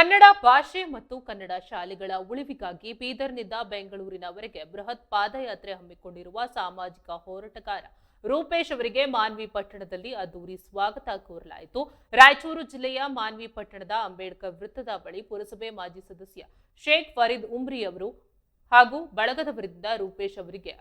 ಕನ್ನಡ ಭಾಷೆ ಮತ್ತು ಕನ್ನಡ ಶಾಲೆಗಳ ಉಳಿವಿಗಾಗಿ ಬೀದರ್ನಿಂದ ಬೆಂಗಳೂರಿನವರೆಗೆ ಬೃಹತ್ ಪಾದಯಾತ್ರೆ ಹಮ್ಮಿಕೊಂಡಿರುವ ಸಾಮಾಜಿಕ ಹೋರಾಟಗಾರ ರೂಪೇಶ್ ಅವರಿಗೆ ಮಾನ್ವಿ ಪಟ್ಟಣದಲ್ಲಿ ಅದ್ದೂರಿ ಸ್ವಾಗತ ಕೋರಲಾಯಿತು. ರಾಯಚೂರು ಜಿಲ್ಲೆಯ ಮಾನ್ವಿ ಪಟ್ಟಣದ ಅಂಬೇಡ್ಕರ್ ವೃತ್ತದ ಬಳಿ ಪುರಸಭೆ ಮಾಜಿ ಸದಸ್ಯ ಶೇಖ್ ಫರೀದ್ ಉಮ್ರಿ ಅವರು ಹಾಗೂ ಬಳಗದವರಿಂದ ರೂಪೇಶ್ ಅವರಿಗೆ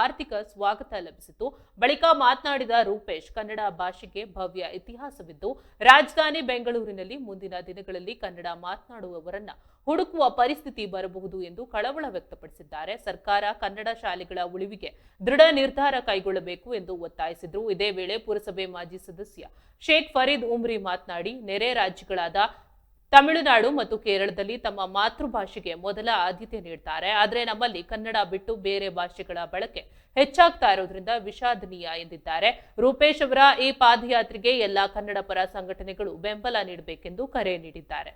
ಆರ್ಥಿಕ ಸ್ವಾಗತ ಲಭಿಸಿತು. ಬಳಿಕ ಮಾತನಾಡಿದ ರೂಪೇಶ್, ಕನ್ನಡ ಭಾಷೆಗೆ ಭವ್ಯ ಇತಿಹಾಸವಿದ್ದು ರಾಜಧಾನಿ ಬೆಂಗಳೂರಿನಲ್ಲಿ ಮುಂದಿನ ದಿನಗಳಲ್ಲಿ ಕನ್ನಡ ಮಾತನಾಡುವವರನ್ನ ಹುಡುಕುವ ಪರಿಸ್ಥಿತಿ ಬರಬಹುದು ಎಂದು ಕಳವಳ ವ್ಯಕ್ತಪಡಿಸಿದ್ದಾರೆ. ಸರ್ಕಾರ ಕನ್ನಡ ಶಾಲೆಗಳ ಉಳಿವಿಗೆ ದೃಢ ನಿರ್ಧಾರ ಕೈಗೊಳ್ಳಬೇಕು ಎಂದು ಒತ್ತಾಯಿಸಿದರು. ಇದೇ ವೇಳೆ ಪುರಸಭೆ ಮಾಜಿ ಸದಸ್ಯ ಶೇಖ್ ಫರೀದ್ ಉಮ್ರಿ ಮಾತನಾಡಿ, ನೆರೆ ರಾಜ್ಯಗಳಾದ ತಮಿಳುನಾಡು ಮತ್ತು ಕೇರಳದಲ್ಲಿ ತಮ್ಮ ಮಾತೃಭಾಷೆಗೆ ಮೊದಲ ಆದ್ಯತೆ ನೀಡುತ್ತಾರೆ. ಆದರೆ ನಮ್ಮಲ್ಲಿ ಕನ್ನಡ ಬಿಟ್ಟು ಬೇರೆ ಭಾಷೆಗಳ ಬಳಕೆ ಹೆಚ್ಚಾಗ್ತಾ ಇರೋದ್ರಿಂದ ವಿಷಾದನೀಯ ಎಂದಿದ್ದಾರೆ. ರೂಪೇಶ್ ಅವರ ಈ ಪಾದಯಾತ್ರೆಗೆ ಎಲ್ಲಾ ಕನ್ನಡ ಪರ ಸಂಘಟನೆಗಳು ಬೆಂಬಲ ನೀಡಬೇಕೆಂದು ಕರೆ ನೀಡಿದ್ದಾರೆ.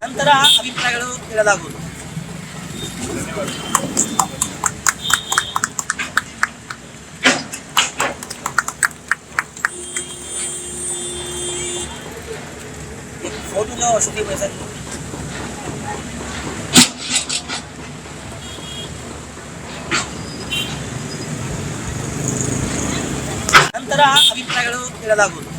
ನಂತರ ಅಭಿಪ್ರಾಯಗಳು ಹೇಳಲಾಗುವುದು. ಫೋಟೋನ ಸುದ್ದಿ ಬಯಸಲು ನಂತರ ಅಭಿಪ್ರಾಯಗಳು ಹೇಳಲಾಗುವುದು.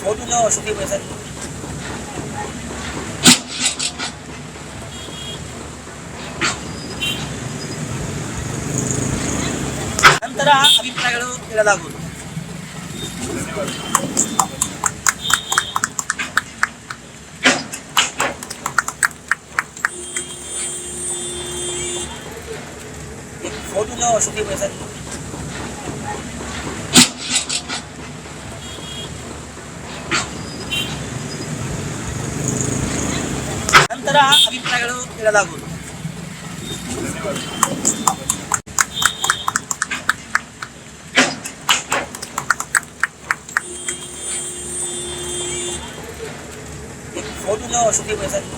ಫೋಟೋನ ಸುದ್ದಿ ಬಯಸಲು ನಂತರ ಅಭಿಪ್ರಾಯಗಳು ಹೇಳಲಾಗುವುದು. ಫೋಟೋನ ಸುದ್ದಿ ಬಯಸಲು ನಂತರ ಅಭಿಪ್ರಾಯಗಳು ಹೇಳಲಾಗುವುದು. ಫೋಟೋನ ಸುದ್ದಿ ಬಯಸಲು